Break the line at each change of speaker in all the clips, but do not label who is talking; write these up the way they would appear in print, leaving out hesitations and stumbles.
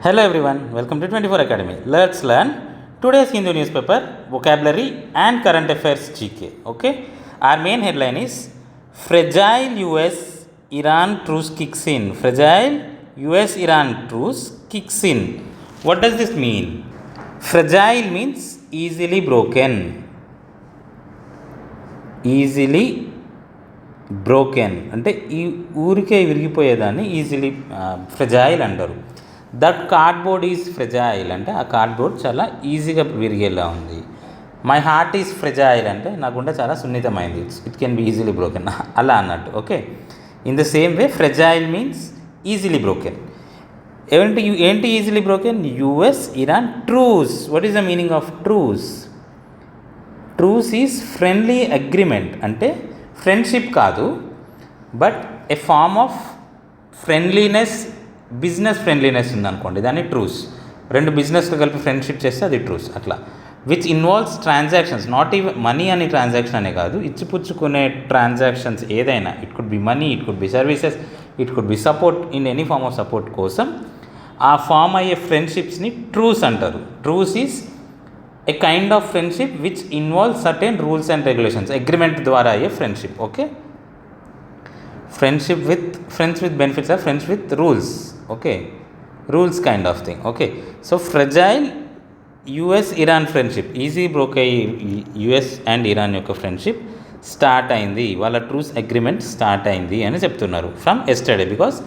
Hello everyone, welcome to 24 Academy. Let's learn today's Hindu newspaper, vocabulary and current affairs GK. Okay, our main headline is Fragile US Iran truce kicks in. Fragile US Iran truce kicks in. What does this mean? Fragile means easily broken. Easily broken అంటే ఈ ఊరికే విరిగిపోయేదాన్ని easily fragile అంటారు. That cardboard is fragile అంటే ఆ cardboard చాలా ఈజీగా విరిగేలా ఉంది. My heart is fragile అంటే నా గుండె చాలా సున్నితమైంది. It can be easily broken అలా అన్నట్టు. Okay, in the same way fragile means easily broken. ఏంటి easily broken? US Iran truce. What is the meaning of truce? Truce is friendly agreement అంటే friendship కాదు, but a form of friendliness, business friendliness ఉందనుకోండి, దాన్ని ట్రూస్. రెండు బిజినెస్లు కలిపి friendship చేస్తే అది ట్రూస్. అట్లా which involves transactions, not even money అని ట్రాన్సాక్షన్ అనే కాదు, ఇచ్చిపుచ్చుకునే ట్రాన్సాక్షన్స్ ఏదైనా. It could be money, it could be services, it could be support, in any form of support కోసం ఆ ఫామ్ అయ్యే ఫ్రెండ్షిప్స్ని ట్రూస్ అంటారు. Truce is a kind of friendship which involve certain rules and regulations. Agreement ద్వారా అయ్యే friendship. Okay, friendship with friends with benefits or friends with rules. Okay, rules kind of thing. Okay, so fragile US Iran friendship easy broke అయ్యి US and Iran యొక్క friendship start అయింది, వాళ్ళ truce agreement start అయింది అని చెప్తున్నారు from yesterday, because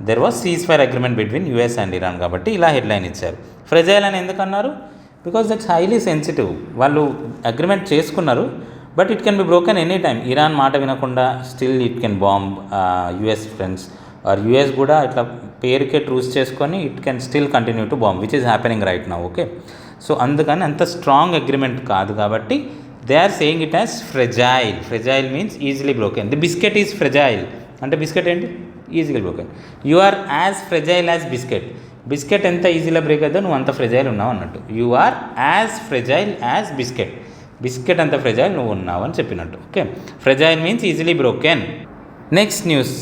there was ceasefire agreement between US and Iran. కాబట్టి ఇలా headline ఇచ్చారు. ఫ్రెజైల్ అని ఎందుకన్నారు? Because that's highly sensitive. వాళ్ళు అగ్రిమెంట్ చేసుకున్నారు, but it can be broken any time. Iran మాట వినకుండా still it can bomb US friends, or US కూడా ఇట్లా పేరుకే ట్రూస్ చేసుకొని it can still continue to bomb, which is happening right now. Okay, so అందుకని అంత strong agreement కాదు కాబట్టి they are saying it as fragile. Fragile means easily broken. The biscuit is fragile అంటే biscuit ఏంటి? ఈజీగా broken. You are as fragile as biscuit. Biscuit ఎంత ఈజీగా break అవుతుందో నువ్వు అంత ఫ్రెజైల్ ఉన్నావు అన్నట్టు. You are as fragile as biscuit. Biscuit అంత ఫ్రెజైల్ నువ్వు ఉన్నావు అని చెప్పినట్టు. Okay, fragile means easily broken. Next news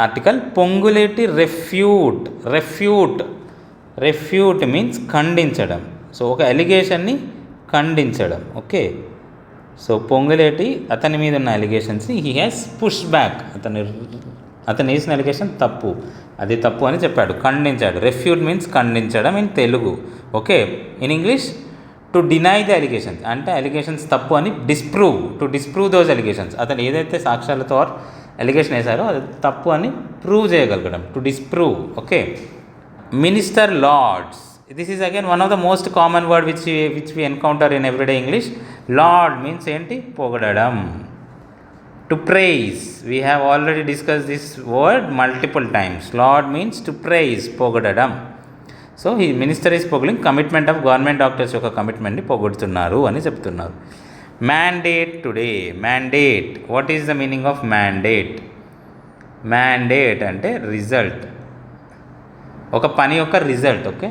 article, Ponguleti refute. Refute means ఖండించడం. సో ఒక అలిగేషన్ని ఖండించడం. ఓకే, సో పొంగులేటి అతని మీద ఉన్న అలిగేషన్స్ని హీ హ్యాస్ పుష్ బ్యాక్. అతను వేసిన అలిగేషన్ తప్పు, అది తప్పు అని చెప్పాడు, ఖండించాడు. రెఫ్యూట్ మీన్స్ ఖండించడం in Telugu. Okay, in English to deny the allegations అంటే అలిగేషన్స్ తప్పు అని disprove, to disprove those allegations. అతను ఏదైతే సాక్ష్యాలతో అలిగేషన్ వేశారో అది తప్పు అని ప్రూవ్ చేయగలగడం, to disprove. Okay, minister lords. This is again one of the most common word which we encounter in everyday English. Lord means ఏంటి? పొగడడం. To praise, we have already discussed this word multiple times. Lord means to praise, పొగడడం. So ఈ minister is పొగలింగ్ commitment of government doctors యొక్క కమిట్మెంట్ని పొగుడుతున్నారు అని చెప్తున్నారు. Mandate today. Mandate, what is the meaning of mandate? Mandate అంటే result, ఒక పని యొక్క result. Okay,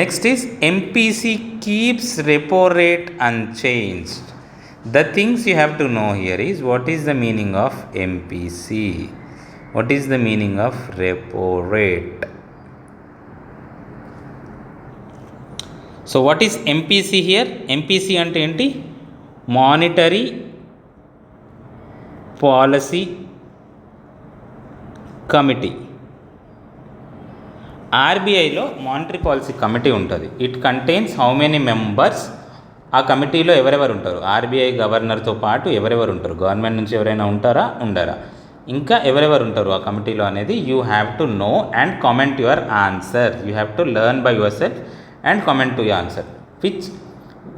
next is MPC keeps repo rate unchanged. The things you have to know here is what is the meaning of MPC? What is the meaning of repo rate? So what is MPC here? MPC ante enti? Monetary Policy Committee. RBIలో monetary policy committee ఉంటుంది. It contains how many members? ఆ కమిటీలో ఎవరెవరు ఉంటారు? RBI గవర్నర్తో పాటు ఎవరెవరు ఉంటారు? Government నుంచి ఎవరైనా ఉంటారా, ఉండరా? ఇంకా ఎవరెవరు ఉంటారు ఆ కమిటీలో అనేది you have to know and comment your answer. You have to learn by yourself and comment to your answer.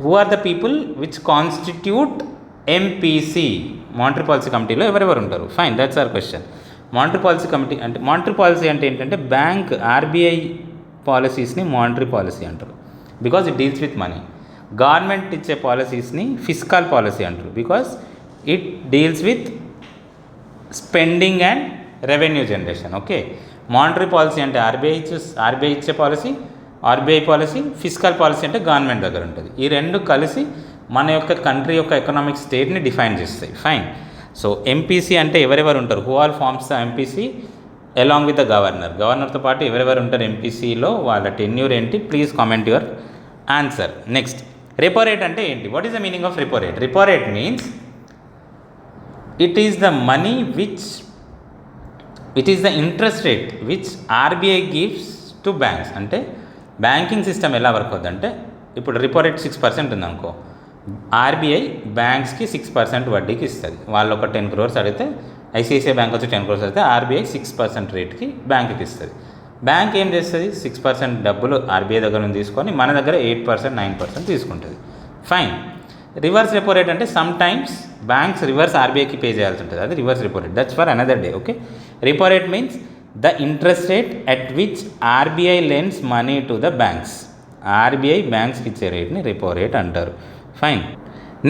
Who are the people which constitute MPC? Monetary policy కమిటీలో ఎవరెవరు ఉంటారు? Fine, that's our question. Monetary policy committee అంటే, monetary policy అంటే ఏంటంటే bank RBI పాలసీస్ని monetary policy అంటారు, because it deals with money. Government ఇచ్చే పాలసీస్ని ఫిస్కల్ పాలసీ అంటారు, because it deals with spending and revenue generation. Okay, monetary policy అంటే RBI ఇచ్చే policy, RBI policy. Fiscal policy అంటే గవర్నమెంట్ దగ్గర ఉంటుంది. ఈ రెండు కలిసి మన యొక్క కంట్రీ యొక్క ఎకనామిక్ స్టేట్ని డిఫైన్ చేస్తాయి. ఫైన్, సో ఎంపీసీ అంటే ఎవరెవరు ఉంటారు? Who all forms the MPC? Along with the గవర్నర్తో పాటు ఎవరెవరు ఉంటారు ఎంపీసీలో వాళ్ళ టెన్యూర్ ఏంటి, please comment your answer. Next, repo rate అంటే ఏంటి? What is the meaning of repo rate? Repo rate means it is the money it is the interest rate which RBI gives to banks. అంటే banking system ఎలా work అవుతుందంటే, ఇప్పుడు repo rate 6% ఉందనుకో, RBI బ్యాంక్స్కి 6% వడ్డీకి ఇస్తుంది. వాళ్ళు ఒక 10 crores అడిగితే, ఐసిఐసిఐ బ్యాంక్ వచ్చి 10 crores అడిగితే ఆర్బీఐ 6% రేట్కి బ్యాంక్కి ఇస్తుంది. బ్యాంక్ ఏం చేస్తుంది? 6% డబ్బులు ఆర్బీఐ దగ్గర నుంచి తీసుకొని మన దగ్గర 8%, 9% తీసుకుంటుంది. ఫైన్. రివర్స్ రెపో రేట్ అంటే సమ్ టైమ్స్ బ్యాంక్స్ రివర్స్ ఆర్బీఐకి పే చేయాల్సి ఉంటుంది. అది reverse repo rate. That's for another day. Okay. Repo rate means the interest rate at which RBI lends money to the banks. RBI బ్యాంక్స్కి ఇచ్చే రేట్ని repo rate అంటారు. Fine.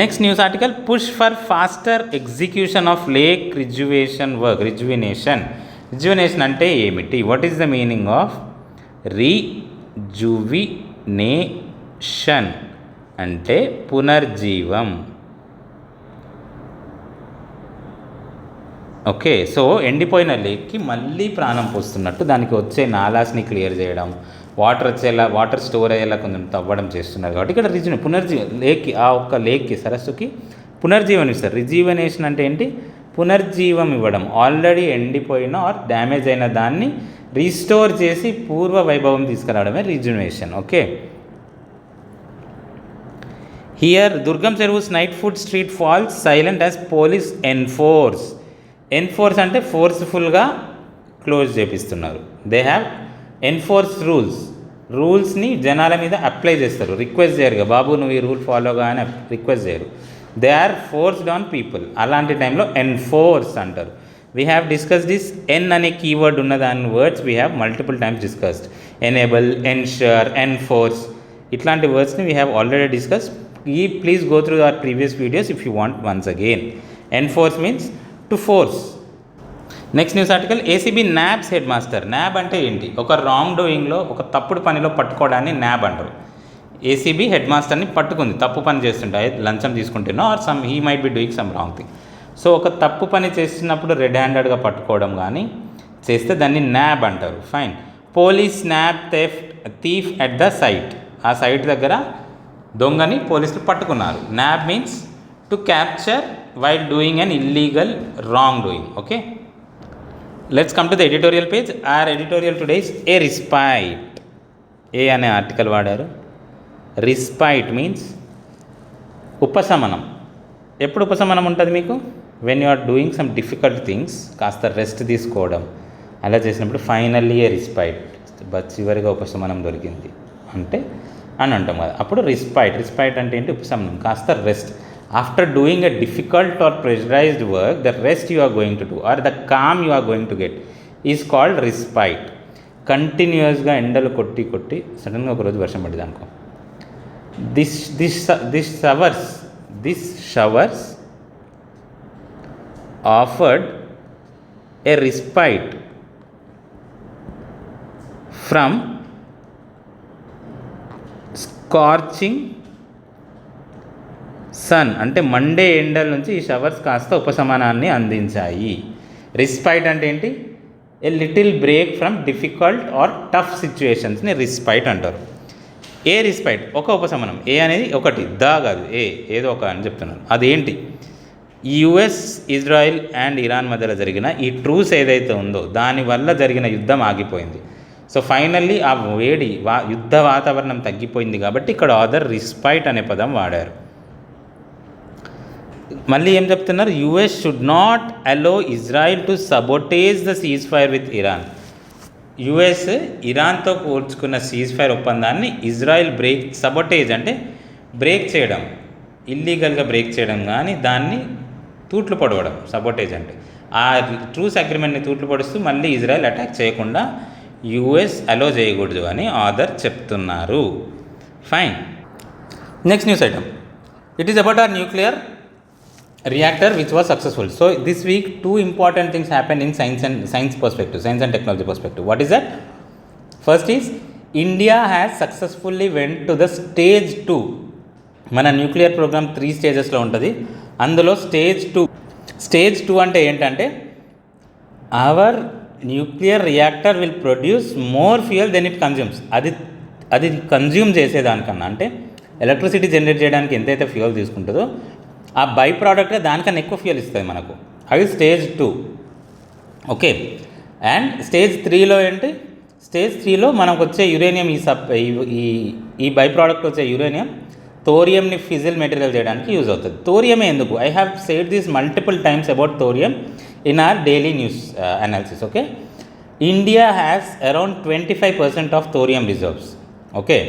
Next news article, push for faster execution of lake rejuvenation work. Rejuvenation అంటే ఏమిటి? What is the meaning of rejuvenation? అంటే పునర్జీవం. Okay. So ఎండిపోయిన లేక్కి మళ్ళీ ప్రాణం పోస్తున్నట్టు దానికి వచ్చే నాలాస్ని క్లియర్ చేయడం, వాటర్ స్టోర్ అయ్యేలా కొంచెం తవ్వడం చేస్తున్నారు. కాబట్టి ఇక్కడ లేక్కి, ఆ ఒక్క లేక్కి, సరస్సుకి పునర్జీవనం ఇస్తారు. రిజీవనేషన్ అంటే ఏంటి? పునర్జీవం ఇవ్వడం. ఆల్రెడీ ఎండిపోయిన ఆర్ డ్యామేజ్ అయిన దాన్ని రీస్టోర్ చేసి పూర్వ వైభవం తీసుకురావడమే rejuvenation. Okay. Here Durgam Cheruvu's night food street falls silent as police enforce అంటే ఫోర్స్ఫుల్గా క్లోజ్ చేపిస్తున్నారు. దే హ్యావ్ ఎన్ఫోర్స్ రూల్స్ని జనాల మీద అప్లై చేస్తారు. రిక్వెస్ట్ చేయరు, బాబు నువ్వు ఈ రూల్ ఫాలోగా అని రిక్వెస్ట్ చేయరు. They are forced on people. అలాంటి టైంలో ఎన్ఫోర్స్ అంటారు. We have discuss this. En అనే కీవర్డ్ ఉన్న దాని words we have multiple times discussed. Enable, ensure, enforce, ఇట్లాంటి వర్డ్స్ని we have already discuss. Please go through our previous videos if you want once again. Enforce means to force. Next news article, ACB nabs headmaster. Nab అంటే ఏంటి? ఒక wrong డూయింగ్లో, ఒక తప్పుడు పనిలో పట్టుకోవడాన్ని న్యాబ్ అంటారు. ఏసీబీ హెడ్ మాస్టర్ని పట్టుకుంది, తప్పు పని చేస్తుంటే, లంచం తీసుకుంటేనో or he might be doing some wrong thing. So ఒక తప్పు పని చేస్తున్నప్పుడు రెడ్ హ్యాండెడ్గా పట్టుకోవడం కానీ చేస్తే దాన్ని న్యాబ్ అంటారు. Fine. Police nab thief at the site. ఆ సైట్ దగ్గర దొంగని పోలీసులు పట్టుకున్నారు. Nab means to capture while doing an illegal wrong doing. Okay. Let's come to the editorial page. Our editorial today is a respite. A అనే article వాడారు. Respite means ఉపశమనం. ఎప్పుడు ఉపశమనం ఉంటుంది మీకు? When you are doing some difficult things, కాస్త rest తీసుకోవడం అలా చేసినప్పుడు ఫైనల్లీ ఏ రిస్పైట్, చివరిగా ఉపశమనం దొరికింది అంటే అని అంటాం కదా, అప్పుడు రిస్పైట్ అంటే ఏంటి? ఉపశమనం, కాస్త rest. After doing a difficult or pressurized work, the rest you are going to do or the calm you are going to get is called respite. కంటిన్యూస్గా ఎండలు కొట్టి సడన్గా ఒకరోజు వర్షం పడింది అనుకో, this showers offered a respite from scorching sun. అంటే మండే ఎండల నుంచి ఈ షవర్స్ కాస్త ఉపశమనాన్ని అందించాయి. రిస్పైట్ అంటే ఏంటి? A little break from difficult or tough సిచ్యువేషన్స్ని రిస్పైట్ అంటారు. ఏ రిస్పైట్ ఒక ఉపశమనం. ఏ అనేది ఒకటి, ద కాదు, ఏదో ఒక అని చెప్తున్నాను. అదేంటి? యుఎస్, ఇజ్రాయిల్ అండ్ ఇరాన్ మధ్యలో జరిగిన ఈ ట్రూస్ ఏదైతే ఉందో దానివల్ల జరిగిన యుద్ధం ఆగిపోయింది. సో ఫైనల్లీ ఆ వేడి యుద్ధ వాతావరణం తగ్గిపోయింది కాబట్టి ఇక్కడ ఆథర్ రిస్పైట్ అనే పదం వాడారు. మళ్ళీ ఏం చెప్తున్నారు? US should not allow Israel to sabotage the cease fire with Iran. US ఇరాన్తో కూర్చుకున్న సీజ్ ఫైర్ ఒప్పందాన్ని ఇజ్రాయిల్ సబోటేజ్ అంటే బ్రేక్ చేయడం, ఇల్లీగల్గా బ్రేక్ చేయడం, కానీ దాన్ని తూట్లు పొడవడం సబోటేజ్ అంటే. ఆ ట్రూస్ అగ్రిమెంట్ని తూట్లు పొడుస్తూ మళ్ళీ ఇజ్రాయెల్ అటాక్ చేయకుండా యుఎస్ అలో చేయకూడదు అని ఆథర్ చెప్తున్నారు. Fine. Next news item, it is about our nuclear reactor which was successful. So this week 2 important things happened in science and technology perspective. What is that? First is India has successfully went to the stage 2. మన nuclear programme 3 స్టేజెస్లో ఉంటుంది. అందులో stage 2 అంటే ఏంటంటే our nuclear reactor will produce more fuel then it consumes. అది consume చేసేదానికన్నా, అంటే electricity generate చేయడానికి ఎంతైతే ఫ్యూయల్ తీసుకుంటుందో ఆ బై ప్రోడక్ట్గా దానికన్నా ఎక్కువ ఫ్యూయల్ ఇస్తుంది మనకు. అది స్టేజ్ 2. ఓకే. అండ్ స్టేజ్ 3లో ఏంటి, స్టేజ్ 3లో మనకు వచ్చే యురేనియం ఈ బై ప్రోడక్ట్ వచ్చే యురేనియం థోరియంని ఫిజిల్ మెటీరియల్ చేయడానికి యూజ్ అవుతుంది. థోరియమే ఎందుకు, I have said this multiple times about thorium in our daily news analysis. Okay. India has around 25% of thorium reserves. Okay.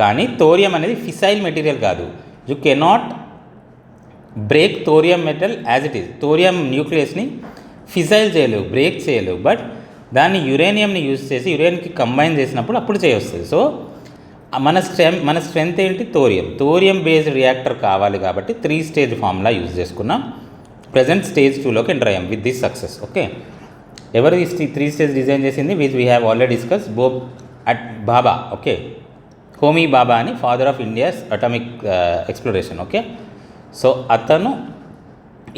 కానీ థోరియం అనేది ఫిసైల్ మెటీరియల్ కాదు. You cannot break thorium metal as it is. Thorium న్యూక్లియస్ని fissile చేయలేవు, break చేయలేవు. But దాన్ని యురేనియంని use చేసి యురేనియంకి కంబైన్ చేసినప్పుడు అప్పుడు చేయొస్తుంది. సో మన స్ట్రెంత్ ఏంటి, థోరియం బేస్డ్ రియాక్టర్ కావాలి కాబట్టి 3 స్టేజ్ ఫార్ములా యూజ్ చేసుకున్నాం. ప్రజెంట్ స్టేజ్ 2లోకి ఎంటర్ అయ్యాం విత్ దిస్ సక్సెస్. ఓకే. ఎవరు ఈ 3 స్టేజ్ డిజైన్ చేసింది, which we have already discuss, at Bhabha. Okay. Homi Bhabha అని, father of India's atomic exploration. Okay. So అతను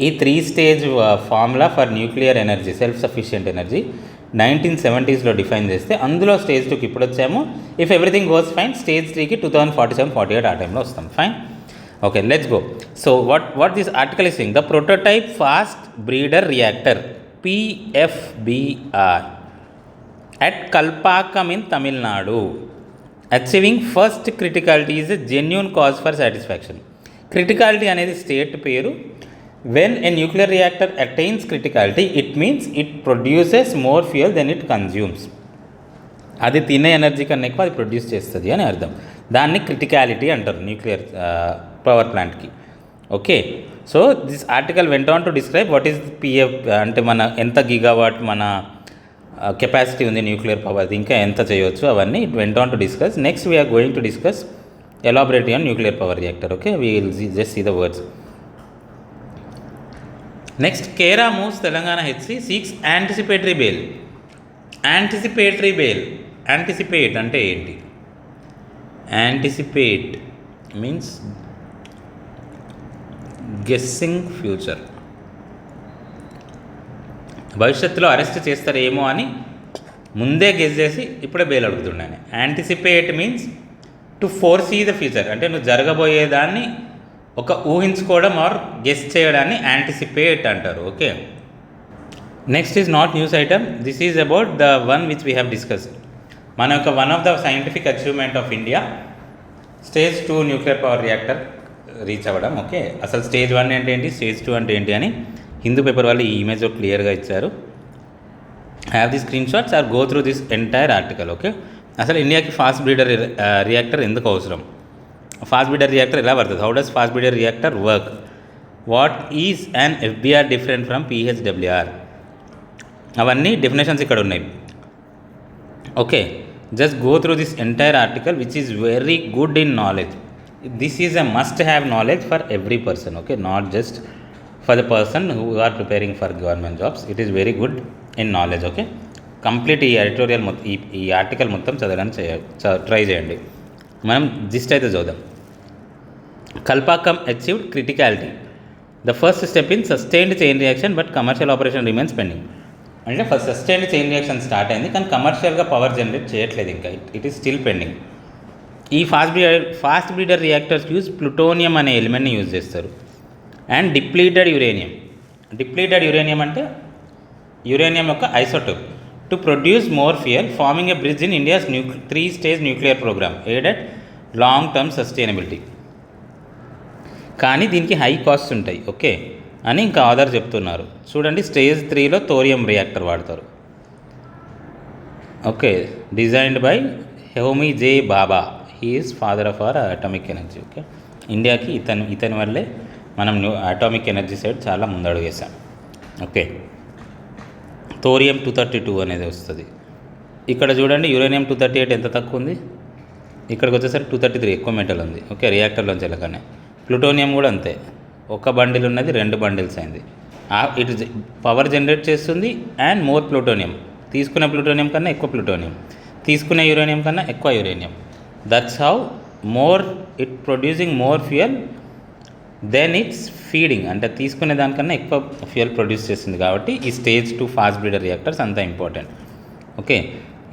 ఈ 3 stage formula for nuclear energy, self sufficient energy 1970sలో define చేస్తే అందులో స్టేజ్ 2కి ఇప్పుడు వచ్చాము. If everything goes fine stage 3కి 2047-48 ఆ టైంలో వస్తాం. Fine. Okay, let's go. So what this article is saying, the prototype fast breeder reactor PFBR at Kalpakkam in Tamil Nadu achieving first criticality is a genuine cause for satisfaction. Criticality అనేది state పేరు. When a nuclear reactor attains criticality, it means it produces more fuel than it consumes. అది తినే energy కన్నా ఎక్కువ అది produce చేస్తుంది అని అర్థం. దాన్ని క్రిటికాలిటీ అంటారు న్యూక్లియర్ పవర్ ప్లాంట్కి. Okay. So this article vent on to describe what is PF అంటే మన ఎంత గిగావాట్ మన కెపాసిటీ ఉంది న్యూక్లియర్ పవర్, ఇంకా ఎంత చేయవచ్చు అవన్నీ it went on to discuss. Next we are going to discuss elaborate on nuclear power reactor. Okay, we will just see the words. Next, కేరా moves Telangana HC seeks anticipatory bail. Anticipate అంటే ఏంటి? Anticipate means guessing future. భవిష్యత్తులో arrest చేస్తారేమో అని ముందే guess చేసి ఇప్పుడే bail అడుగుతున్నాను. Anticipate means to foresee the future, అంటే నువ్వు జరగబోయేదాన్ని ఒక ఊహించుకోవడం ఆర్ గెస్ చేయడాన్ని యాంటిసిపేట్ అంటారు. Okay. Next is not news item, this is about the one which we have discussed. మన యొక్క one of the scientific achievement of India stage 2 nuclear power reactor reach అవ్వడం. ఓకే, అసలు stage 1 అంటే ఏంటి, stage 2 అంటే ఏంటి అని హిందూ పేపర్ వాళ్ళు ఈ ఇమేజ్ క్లియర్గా ఇచ్చారు. Have the screenshots or go through this entire article. Okay, అసలు ఇండియాకి ఫాస్ట్ బ్రీడర్ రియాక్టర్ ఎందుకు అవసరం, ఫాస్ట్ బ్రీడర్ రియాక్టర్ ఎలా పడుతుంది, how does fast breeder reactor work, what is and FBR different from PHWR, అవన్నీ definitions ఇక్కడ ఉన్నాయి. Okay, just go through this entire article which is very good in knowledge. This is a must have knowledge for every person. Okay, not just for the person who are preparing for government jobs. It is very good in knowledge. Okay, complete ఈ editorial మొత్తం ఈ article మొత్తం చదవడానికి try చేయండి. మనం gist అయితే చూద్దాం. Kalpakkam achieved criticality, the first step in sustained chain reaction but commercial operation remains pending. అంటే first sustained chain reaction start అయింది కానీ కమర్షియల్గా పవర్ జనరేట్ చేయట్లేదు ఇంకా, ఇట్ ఈస్ స్టిల్ పెండింగ్. ఈ fast breeder reactors use plutonium అనే ఎలిమెంట్ని యూజ్ చేస్తారు అండ్ డిప్లీటెడ్ యురేనియం అంటే యురేనియం యొక్క isotope to produce more fuel, forming a bridge in India's 3 stage nuclear program aid at long term sustainability. కానీ దీనికి high cost ఉంటాయి. Okay అని ఇంకా ఆధార్ చెప్తున్నారు. చూడండి, స్టేజ్ 3లో థోరియం రియాక్టర్ వాడతారు. Okay, designed by Homi J. Bhabha, he is father of our atomic energy. Okay, ఇండియాకి ఇతని వల్లే మనం అటామిక్ ఎనర్జీ సైడ్ చాలా ముందడుగు వేసాం. ఓకే, థోరియం 232 అనేది వస్తుంది. ఇక్కడ చూడండి, యురేనియం 238 ఎంత తక్కువ ఉంది, ఇక్కడికి వచ్చేసరికి 233 ఎక్కువ మెటల్ ఉంది. ఓకే, రియాక్టర్లోంచి వెళ్ళగానే. ప్లూటోనియం కూడా అంతే, ఒక బండిల్ ఉన్నది 2 బండిల్స్ అయింది. ఇటు పవర్ జనరేట్ చేస్తుంది అండ్ మోర్ ప్లూటోనియం, తీసుకునే ప్లూటోనియం కన్నా ఎక్కువ ప్లూటోనియం, తీసుకునే యురేనియం కన్నా ఎక్కువ uranium. That's how more it producing more fuel then it's feeding, అంటే తీసుకునే దానికన్నా ఎక్కువ ఫ్యూయల్ ప్రొడ్యూస్ చేస్తుంది కాబట్టి ఈ స్టేజ్ 2 ఫాస్ట్ బ్రీడర్ రియాక్టర్స్ అంత ఇంపార్టెంట్. ఓకే,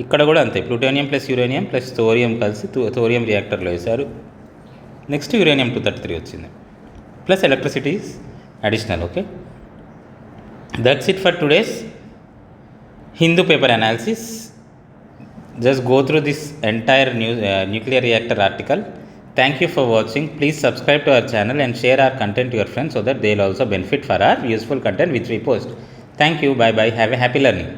ఇక్కడ కూడా అంతే, plutonium plus uranium plus thorium కలిసి థోరియం రియాక్టర్లో వేశారు. నెక్స్ట్ యురేనియం 233 వచ్చింది, plus electricity additional. Okay, that's it for today's Hindu paper analysis. Just go through this entire nuclear reactor article. Thank you for watching. Please subscribe to our channel and share our content to your friends so that they will also benefit for our useful content which we post. Thank you. Bye bye. Have a happy learning.